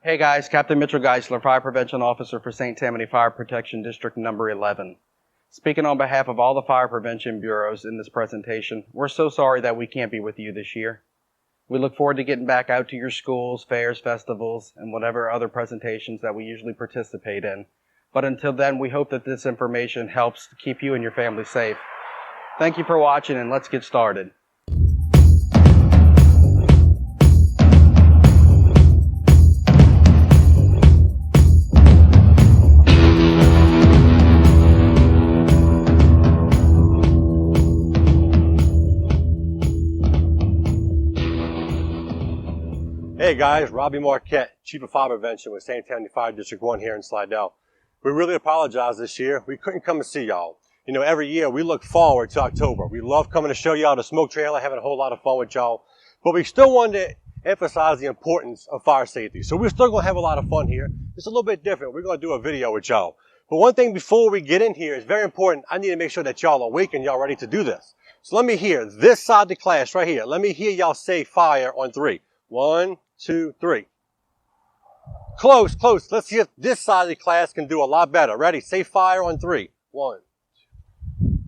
Hey guys, Captain Mitchell Geisler, Fire Prevention Officer for St. Tammany Fire Protection District number 11. Speaking on behalf of all the fire prevention bureaus in this presentation, we're so sorry that we can't be with you this year. We look forward to getting back out to your schools, fairs, festivals, and whatever other presentations that we usually participate in. But until then, we hope that this information helps to keep you and your family safe. Thank you for watching, and let's get started. Hey guys, Robbie Marquette, Chief of Fire Prevention with St. Tammany Fire District 1 here in Slidell. We really apologize this year. We couldn't come and see y'all. You know, every year we look forward to October. We love coming to show y'all the smoke trailer, having a whole lot of fun with y'all. But we still wanted to emphasize the importance of fire safety. So we're still going to have a lot of fun here. It's a little bit different. We're going to do a video with y'all. But one thing before we get in here is very important. I need to make sure that y'all are awake and y'all ready to do this. So let me hear this side of the class right here. Let me hear y'all say fire on 3. 1, 2, 3. Close, close. Let's see if this side of the class can do a lot better. Ready? Say fire on 3. 1, 2.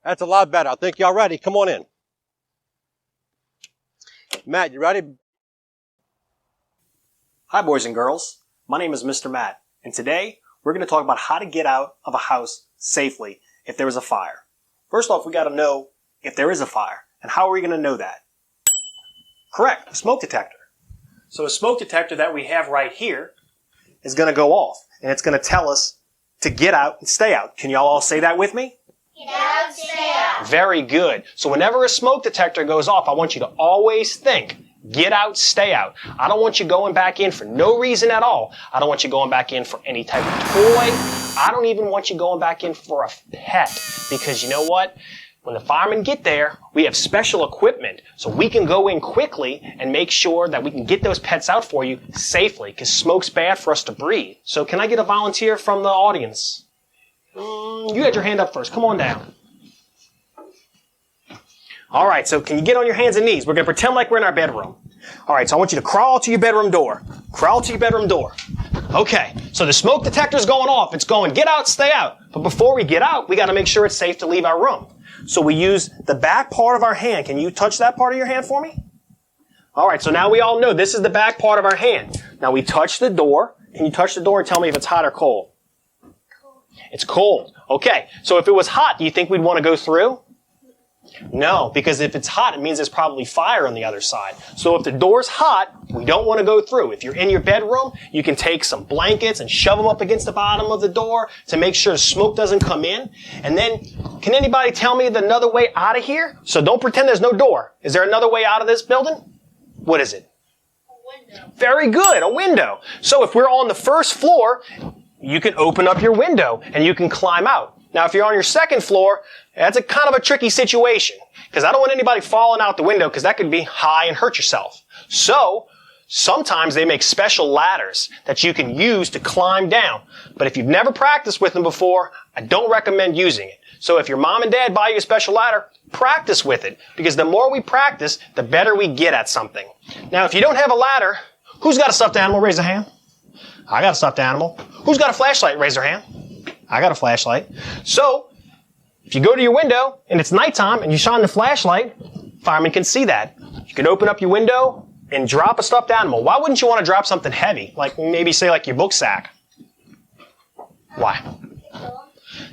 That's a lot better. I think y'all ready. Come on in. Matt, you ready? Hi, boys and girls. My name is Mr. Matt, and today we're going to talk about how to get out of a house safely if there is a fire. First off, we got to know if there is a fire, and how are we going to know that? Correct, a smoke detector. So a smoke detector that we have right here is going to go off, and it's going to tell us to get out and stay out. Can y'all all say that with me? Get out, stay out. Very good. So whenever a smoke detector goes off, I want you to always think, get out, stay out. I don't want you going back in for no reason at all. I don't want you going back in for any type of toy. I don't even want you going back in for a pet, because you know what? When the firemen get there, we have special equipment, so we can go in quickly and make sure that we can get those pets out for you safely, because smoke's bad for us to breathe. So can I get a volunteer from the audience? You had your hand up first. Come on down. All right, so can you get on your hands and knees? We're going to pretend like we're in our bedroom. All right, so I want you to crawl to your bedroom door. Crawl to your bedroom door. Okay, so the smoke detector's going off. It's going, get out, stay out. But before we get out, we got to make sure it's safe to leave our room. So we use the back part of our hand. Can you touch that part of your hand for me? All right, so now we all know this is the back part of our hand. Now we touch the door. Can you touch the door and tell me if it's hot or cold? Cold. It's cold. Okay, so if it was hot, do you think we'd want to go through? No, because if it's hot, it means there's probably fire on the other side. So if the door's hot, we don't want to go through. If you're in your bedroom, you can take some blankets and shove them up against the bottom of the door to make sure smoke doesn't come in. And then, can anybody tell me another way out of here? So don't pretend there's no door. Is there another way out of this building? What is it? A window. Very good, a window. So if we're on the first floor, you can open up your window and you can climb out. Now, if you're on your second floor, that's a kind of a tricky situation, because I don't want anybody falling out the window, because that could be high and hurt yourself. So, sometimes they make special ladders that you can use to climb down. But if you've never practiced with them before, I don't recommend using it. So if your mom and dad buy you a special ladder, practice with it, because the more we practice, the better we get at something. Now, if you don't have a ladder, who's got a stuffed animal? Raise a hand. I got a stuffed animal. Who's got a flashlight? Raise their hand. I got a flashlight. So, if you go to your window and it's nighttime and you shine the flashlight, firemen can see that. You can open up your window and drop a stuffed animal. Why wouldn't you want to drop something heavy? Like maybe say like your book sack. Why?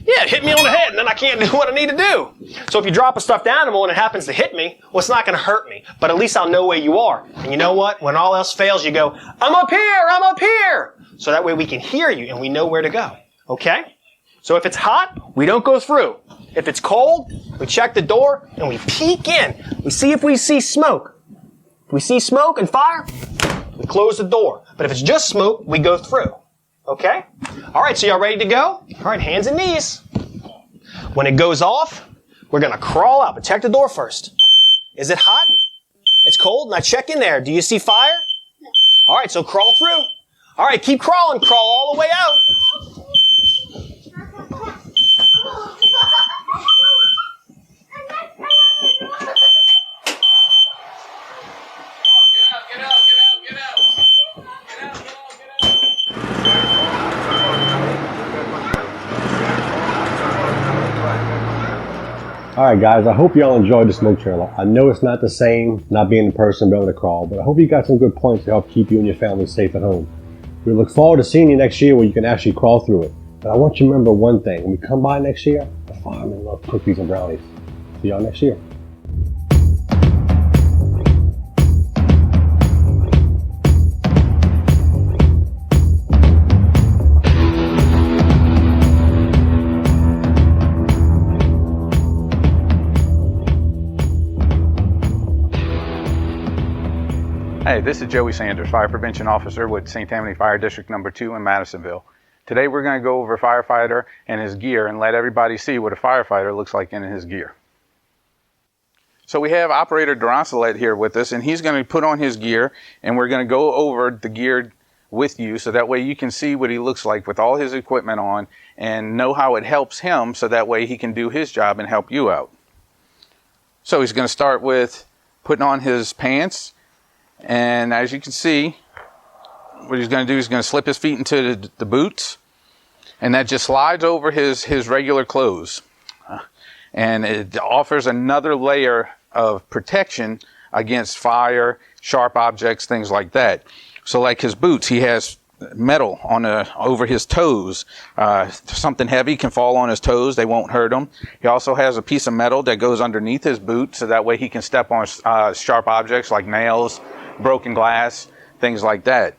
Yeah, it hit me on the head and then I can't do what I need to do. So if you drop a stuffed animal and it happens to hit me, well, it's not going to hurt me. But at least I'll know where you are. And you know what? When all else fails, you go, I'm up here, I'm up here. So that way we can hear you and we know where to go. Okay? So if it's hot, we don't go through. If it's cold, we check the door and we peek in. We see if we see smoke. If we see smoke and fire, we close the door. But if it's just smoke, we go through. Okay? All right, so y'all ready to go? All right, hands and knees. When it goes off, we're going to crawl out, but check the door first. Is it hot? It's cold? Now check in there. Do you see fire? No. All right, so crawl through. All right, keep crawling. Crawl all the way out. Get out. All right, guys, I hope y'all enjoyed the smoke trailer. I know it's not the same, not being in person, being able to crawl, but I hope you got some good points to help keep you and your family safe at home. We look forward to seeing you next year where you can actually crawl through it. But I want you to remember one thing. When we come by next year, the firemen love cookies and brownies. See y'all next year. Hey, this is Joey Sanders, Fire Prevention Officer with St. Tammany Fire District Number 2 in Madisonville. Today we're going to go over a firefighter and his gear and let everybody see what a firefighter looks like in his gear. So we have Operator Durancelet here with us, and he's going to put on his gear, and we're going to go over the gear with you so that way you can see what he looks like with all his equipment on and know how it helps him so that way he can do his job and help you out. So he's going to start with putting on his pants. And as you can see, what he's going to do is going to slip his feet into the boots, and that just slides over his regular clothes. And it offers another layer of protection against fire, sharp objects, things like that. So like his boots, he has metal on over his toes. Something heavy can fall on his toes, they won't hurt him. He also has a piece of metal that goes underneath his boot, so that way he can step on sharp objects like nails, broken glass, things like that.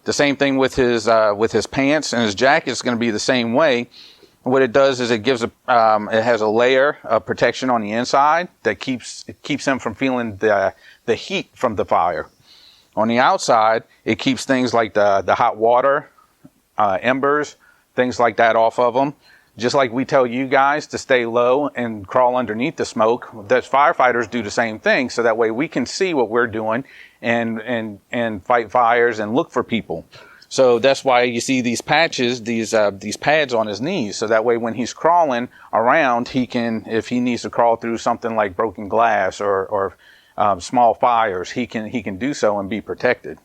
The same thing with his pants, and his jacket is going to be the same way. What it does is it has a layer of protection on the inside that keeps him from feeling the heat from the fire. On the outside, it keeps things like the hot water, embers, things like that off of them. Just like we tell you guys to stay low and crawl underneath the smoke, that firefighters do the same thing, so that way we can see what we're doing and fight fires and look for people. So that's why you see these patches, these pads on his knees, so that way when he's crawling around, he can, if he needs to crawl through something like broken glass or small fires, he can do so and be protected.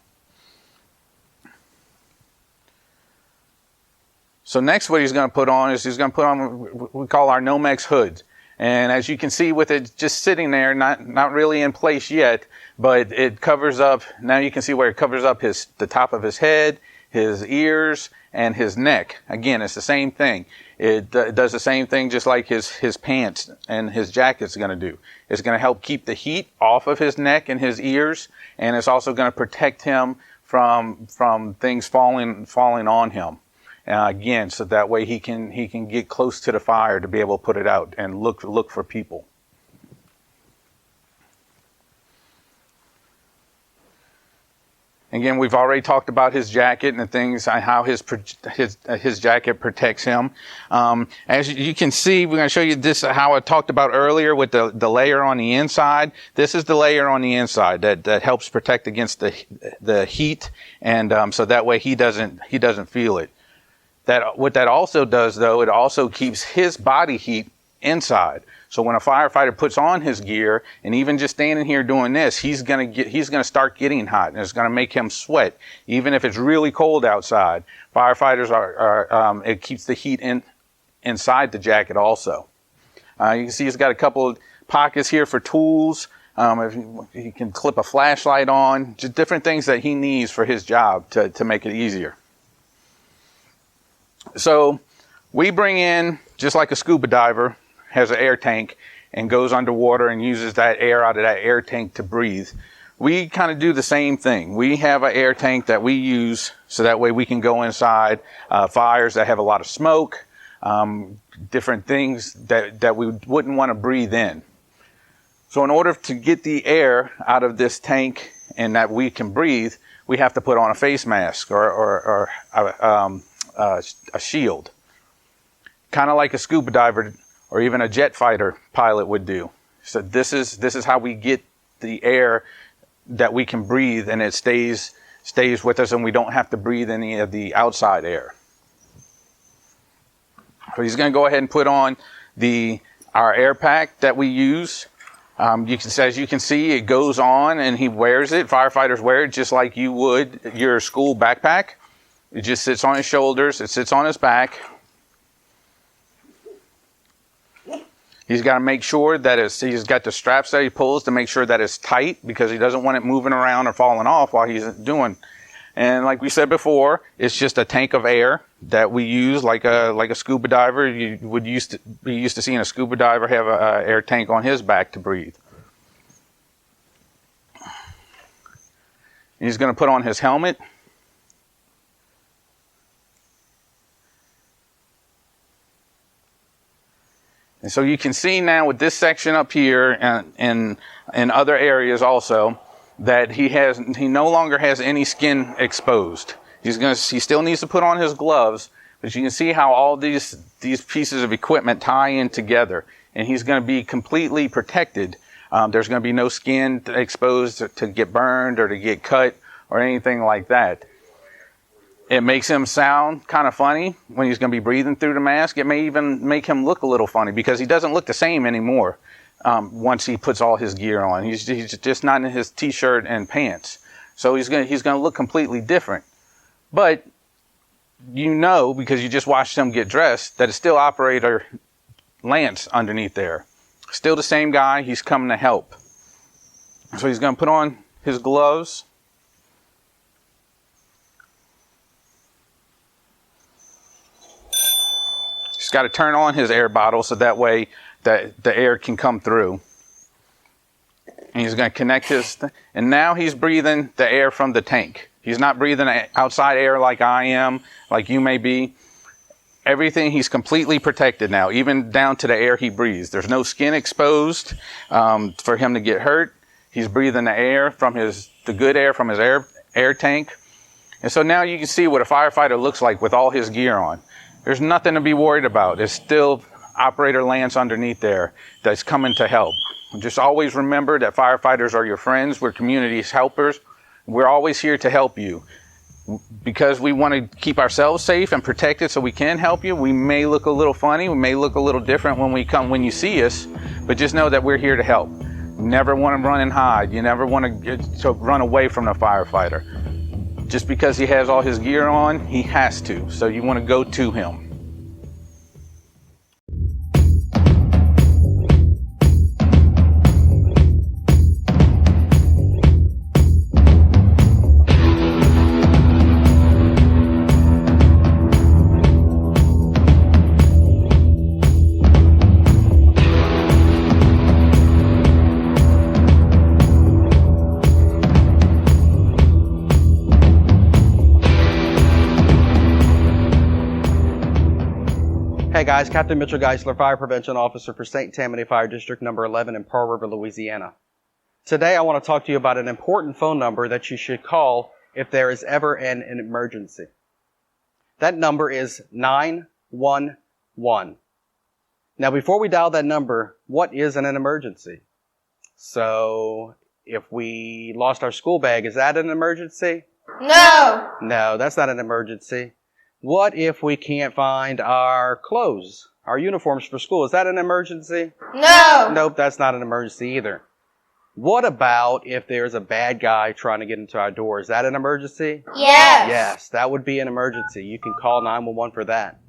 So next what he's going to put on is he's going to put on what we call our Nomex hood. And as you can see with it just sitting there, not really in place yet, but it covers up, now you can see where it covers up the top of his head, his ears, and his neck. Again, it's the same thing. It does the same thing just like his pants and his jacket's going to do. It's going to help keep the heat off of his neck and his ears, and it's also going to protect him from things falling on him. Again, so that way he can get close to the fire to be able to put it out and look for people. Again, we've already talked about his jacket and the things, how his jacket protects him. As you can see, we're going to show you this, how I talked about earlier with the layer on the inside. This is the layer on the inside that helps protect against the heat, and so that way he doesn't feel it. What that also does, though, it also keeps his body heat inside. So when a firefighter puts on his gear, and even just standing here doing this, he's gonna start getting hot, and it's gonna make him sweat, even if it's really cold outside. Firefighters it keeps the heat inside the jacket also. You can see he's got a couple of pockets here for tools. If he can clip a flashlight on, just different things that he needs for his job to make it easier. So we bring in, just like a scuba diver has an air tank and goes underwater and uses that air out of that air tank to breathe. We kind of do the same thing. We have an air tank that we use so that way we can go inside fires that have a lot of smoke, different things that we wouldn't want to breathe in. So in order to get the air out of this tank and that we can breathe, we have to put on a face mask or a shield, kind of like a scuba diver or even a jet fighter pilot would do. So this is how we get the air that we can breathe, and it stays with us, and we don't have to breathe any of the outside air. So he's going to go ahead and put on our air pack that we use. As you can see, it goes on, and he wears it. Firefighters wear it just like you would your school backpack. It just sits on his shoulders. It sits on his back. He's got to make sure that he's got the straps that he pulls to make sure that it's tight, because he doesn't want it moving around or falling off while he's doing. And like we said before, it's just a tank of air that we use like a scuba diver. You would used to seeing a scuba diver have a air tank on his back to breathe. He's going to put on his helmet. And so you can see now with this section up here and other areas also that he no longer has any skin exposed. He still needs to put on his gloves, but you can see how all these pieces of equipment tie in together, and he's going to be completely protected. There's going to be no skin exposed to get burned or to get cut or anything like that. It makes him sound kind of funny when he's going to be breathing through the mask. It may even make him look a little funny because he doesn't look the same anymore once he puts all his gear on. He's just not in his t-shirt and pants. So he's going to look completely different. But you know, because you just watched him get dressed, that it's still Operator Lance underneath there. Still the same guy. He's coming to help. So he's going to put on his gloves. He's got to turn on his air bottle so that way that the air can come through. And he's going to connect and now he's breathing the air from the tank. He's not breathing outside air like I am, like you may be. Everything, he's completely protected now, even down to the air he breathes. There's no skin exposed for him to get hurt. He's breathing the air from the good air from his air tank. And so now you can see what a firefighter looks like with all his gear on. There's nothing to be worried about. There's still Operator Lance underneath there that's coming to help. Just always remember that firefighters are your friends. We're community helpers. We're always here to help you. Because we want to keep ourselves safe and protected so we can help you, we may look a little funny, we may look a little different when you see us, but just know that we're here to help. You never want to run and hide. You never want to run away from the firefighter. Just because he has all his gear on, he has to. So you want to go to him. Hey guys, Captain Mitchell Geisler, Fire Prevention Officer for St. Tammany Fire District number 11 in Pearl River, Louisiana. Today I want to talk to you about an important phone number that you should call if there is ever an emergency. That number is 911. Now before we dial that number, what is an emergency? So if we lost our school bag, is that an emergency? No. No, that's not an emergency. What if we can't find our clothes, our uniforms for school? Is that an emergency? No. Nope, that's not an emergency either. What about if there's a bad guy trying to get into our door? Is that an emergency? Yes. Yes, that would be an emergency. You can call 911 for that.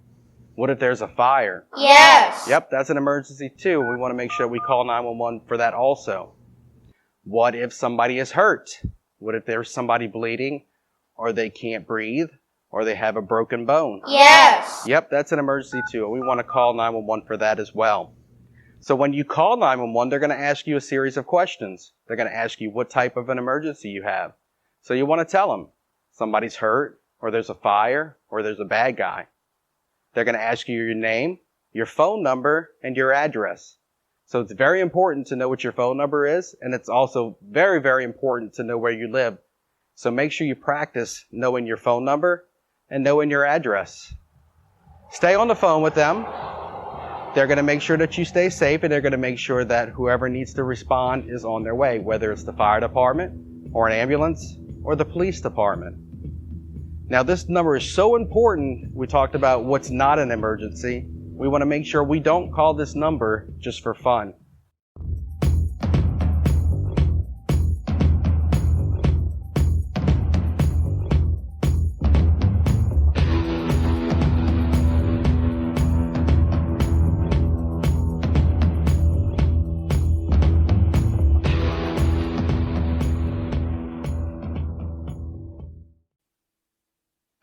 What if there's a fire? Yes. Yep, that's an emergency too. We want to make sure we call 911 for that also. What if somebody is hurt? What if there's somebody bleeding, or they can't breathe, or they have a broken bone? Yes. Yep, that's an emergency too. We want to call 911 for that as well. So when you call 911, they're going to ask you a series of questions. They're going to ask you what type of an emergency you have. So you want to tell them somebody's hurt, or there's a fire, or there's a bad guy. They're going to ask you your name, your phone number, and your address. So it's very important to know what your phone number is, and it's also very, very important to know where you live. So make sure you practice knowing your phone number and knowing your address. Stay on the phone with them. They're going to make sure that you stay safe, and they're going to make sure that whoever needs to respond is on their way, whether it's the fire department or an ambulance or the police department. Now, this number is so important. We talked about what's not an emergency. We want to make sure we don't call this number just for fun.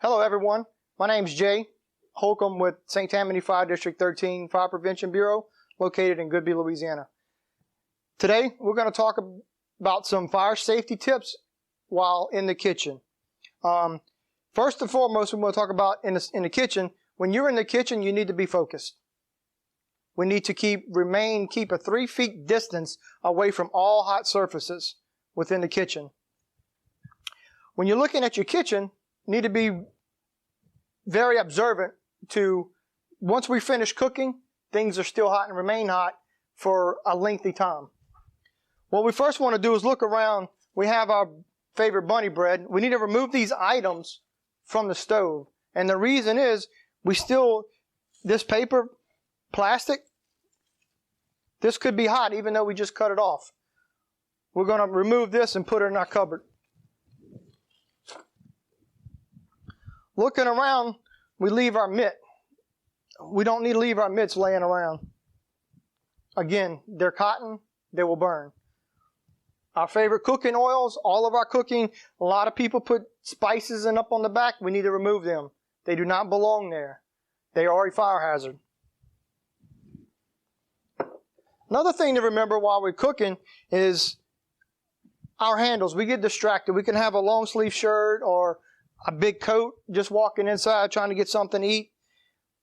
Hello everyone, my name is Jay Holcomb with St. Tammany Fire District 13 Fire Prevention Bureau located in Goodby, Louisiana. Today we're going to talk about some fire safety tips while in the kitchen. First and foremost, we're going to talk about in the kitchen. When you're in the kitchen, you need to be focused. We need to keep a 3 feet distance away from all hot surfaces within the kitchen. When you're looking at your kitchen, you need to be very observant to, once we finish cooking, things are still hot and remain hot for a lengthy time. What we first want to do is look around. We have our favorite bunny bread. We need to remove these items from the stove. And the reason is, this paper, plastic, this could be hot even though we just cut it off. We're going to remove this and put it in our cupboard. Looking around, we leave our mitt. We don't need to leave our mitts laying around. Again, they're cotton, they will burn. Our favorite cooking oils, all of our cooking, a lot of people put spices in up on the back. We need to remove them. They do not belong there. They are a fire hazard. Another thing to remember while we're cooking is our handles. We get distracted. We can have a long sleeve shirt or a big coat just walking inside trying to get something to eat.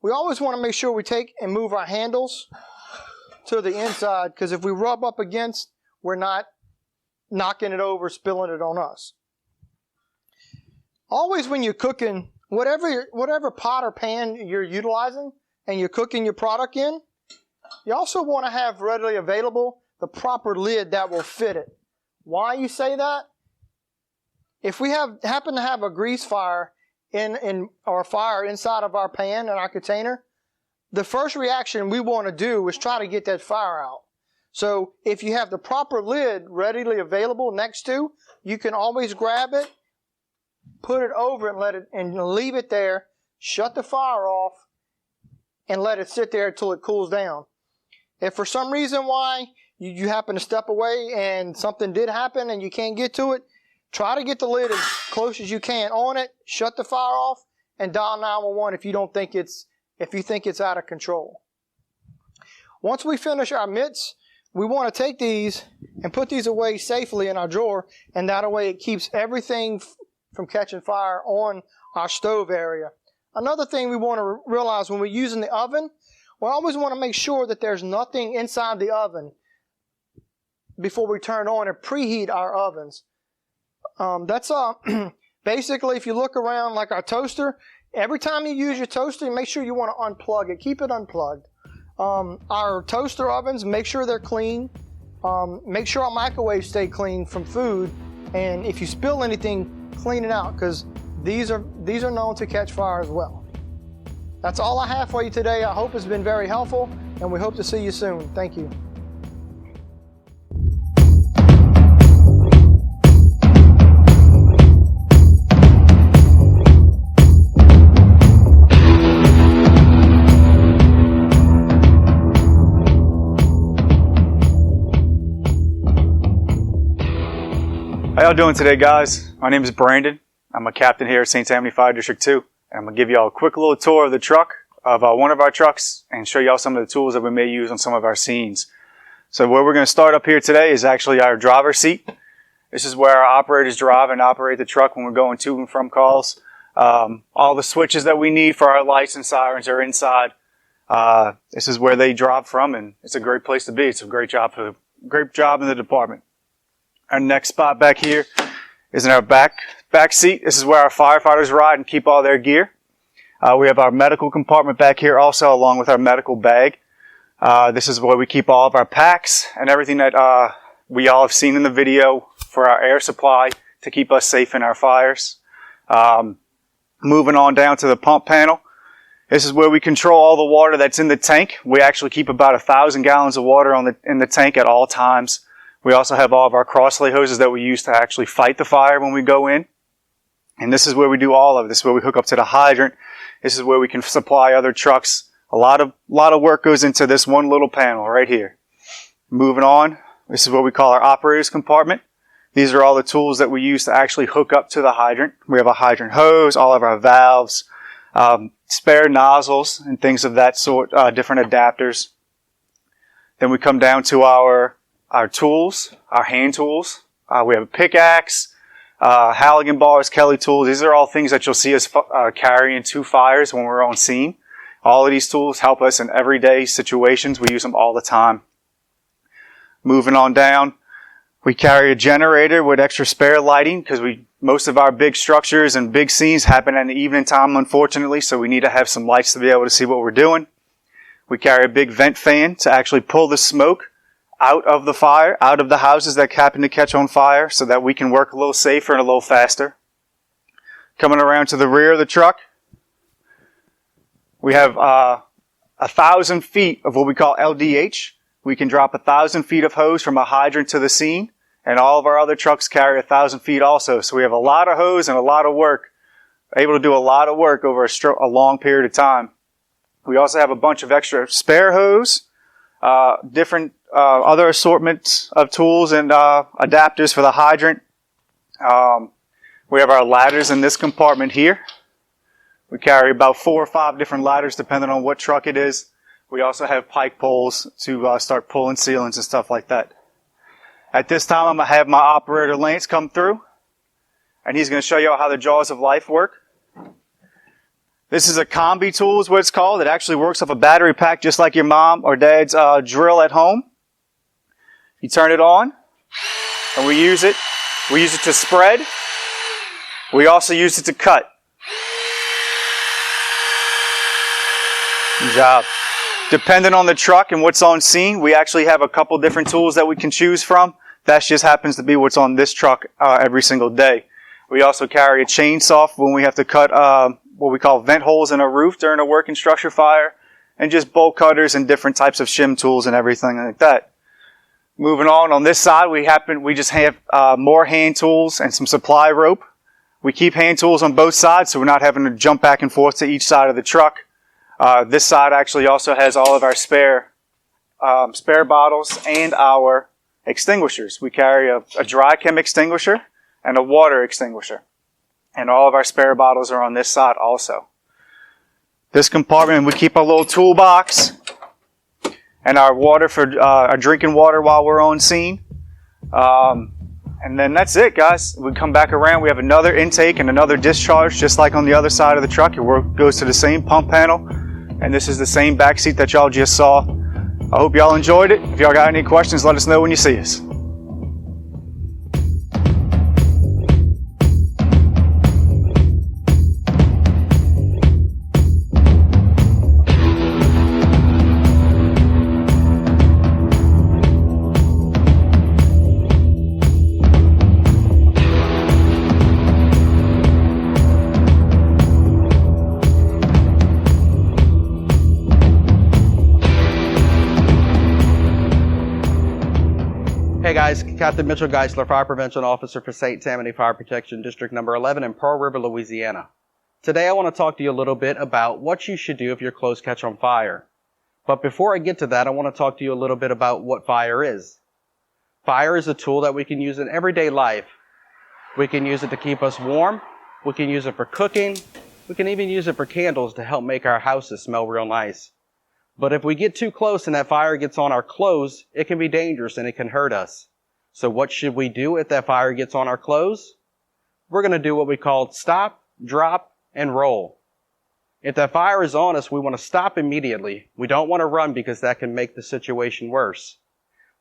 We always want to make sure we take and move our handles to the inside, because if we rub up against, we're not knocking it over, spilling it on us. Always when you're cooking, whatever pot or pan you're utilizing and you're cooking your product in, you also want to have readily available the proper lid that will fit it. Why you say that? If we happen to have a grease fire or a fire inside of our pan and our container, the first reaction we want to do is try to get that fire out. So if you have the proper lid readily available next to, you can always grab it, put it over and leave it there, shut the fire off, and let it sit there until it cools down. If for some reason why you happen to step away and something did happen and you can't get to it, try to get the lid as close as you can on it, shut the fire off, and dial 911 if you think it's out of control. Once we finish our mitts, we want to take these and put these away safely in our drawer, and that way it keeps everything from catching fire on our stove area. Another thing we want to realize when we're using the oven, we always want to make sure that there's nothing inside the oven before we turn on and preheat our ovens. Basically, if you look around like our toaster, every time you use your toaster, make sure you want to unplug it. Keep it unplugged. Our toaster ovens, make sure they're clean. Make sure our microwaves stay clean from food. And if you spill anything, clean it out, because these are known to catch fire as well. That's all I have for you today. I hope it's been very helpful, and we hope to see you soon. Thank you. How y'all doing today, guys? My name is Brandon. I'm a captain here at St. Tammany Fire District 2. And I'm going to give y'all a quick little tour of the truck, of one of our trucks, and show y'all some of the tools that we may use on some of our scenes. So where we're going to start up here today is actually our driver's seat. This is where our operators drive and operate the truck when we're going to and from calls. All the switches that we need for our lights and sirens are inside. This is where they drive from, and it's a great place to be. It's a great job in the department. Our next spot back here is in our back seat. This is where our firefighters ride and keep all their gear. We have our medical compartment back here also, along with our medical bag. This is where we keep all of our packs and everything that we all have seen in the video for our air supply to keep us safe in our fires. Moving on down to the pump panel. This is where we control all the water that's in the tank. We actually keep about 1,000 gallons of water in the tank at all times. We also have all of our crosslay hoses that we use to actually fight the fire when we go in. And this is where we do all of it. This is where we hook up to the hydrant. This is where we can supply other trucks. A lot of work goes into this one little panel right here. Moving on, this is what we call our operator's compartment. These are all the tools that we use to actually hook up to the hydrant. We have a hydrant hose, all of our valves, spare nozzles, and things of that sort, different adapters. Then we come down to our tools, our hand tools. We have a pickaxe, Halligan bars, Kelly tools. These are all things that you'll see us carrying to fires when we're on scene. All of these tools help us in everyday situations. We use them all the time. Moving on down, we carry a generator with extra spare lighting because most of our big structures and big scenes happen in the evening time, unfortunately, so we need to have some lights to be able to see what we're doing. We carry a big vent fan to actually pull the smoke out of the fire, out of the houses that happen to catch on fire, so that we can work a little safer and a little faster. Coming around to the rear of the truck, we have 1,000 feet of what we call LDH. We can drop 1,000 feet of hose from a hydrant to the scene, and all of our other trucks carry 1,000 feet also. So we have a lot of hose and a lot of work, able to do a lot of work over a long period of time. We also have a bunch of extra spare hose, different other assortments of tools and adapters for the hydrant. We have our ladders in this compartment here. We carry about 4 or 5 different ladders depending on what truck it is. We also have pike poles to start pulling sealants and stuff like that. At this time, I'm going to have my operator Lance come through, and he's going to show you how the jaws of life work. This is a combi tool is what it's called. It actually works off a battery pack just like your mom or dad's drill at home. You turn it on, and we use it. We use it to spread. We also use it to cut. Good job. Depending on the truck and what's on scene, we actually have a couple different tools that we can choose from. That just happens to be what's on this truck every single day. We also carry a chainsaw when we have to cut what we call vent holes in a roof during a working structure fire, and just bolt cutters and different types of shim tools and everything like that. Moving on this side, we just have more hand tools and some supply rope. We keep hand tools on both sides so we're not having to jump back and forth to each side of the truck. This side actually also has all of our spare bottles and our extinguishers. We carry a dry chem extinguisher and a water extinguisher. And all of our spare bottles are on this side also. This compartment, we keep a little toolbox and our water for our drinking water while we're on scene. And then that's it, guys. We come back around, we have another intake and another discharge, just like on the other side of the truck. It goes to the same pump panel. And this is the same back seat that y'all just saw. I hope y'all enjoyed it. If y'all got any questions, let us know when you see us. Hey guys, Captain Mitchell Geisler, Fire Prevention Officer for St. Tammany Fire Protection District number 11 in Pearl River, Louisiana. Today I want to talk to you a little bit about what you should do if your clothes catch on fire. But before I get to that, I want to talk to you a little bit about what fire is. Fire is a tool that we can use in everyday life. We can use it to keep us warm. We can use it for cooking. We can even use it for candles to help make our houses smell real nice. But if we get too close and that fire gets on our clothes, it can be dangerous and it can hurt us. So what should we do if that fire gets on our clothes? We're going to do what we call stop, drop, and roll. If that fire is on us, we want to stop immediately. We don't want to run because that can make the situation worse.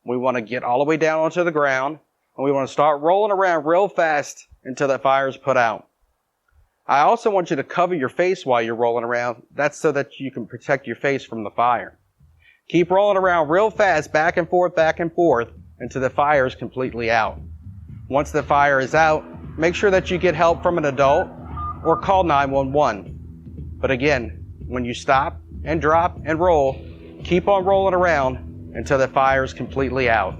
We want to get all the way down onto the ground, and we want to start rolling around real fast until that fire is put out. I also want you to cover your face while you're rolling around. That's so that you can protect your face from the fire. Keep rolling around real fast, back and forth, until the fire is completely out. Once the fire is out, make sure that you get help from an adult or call 911. But again, when you stop and drop and roll, keep on rolling around until the fire is completely out.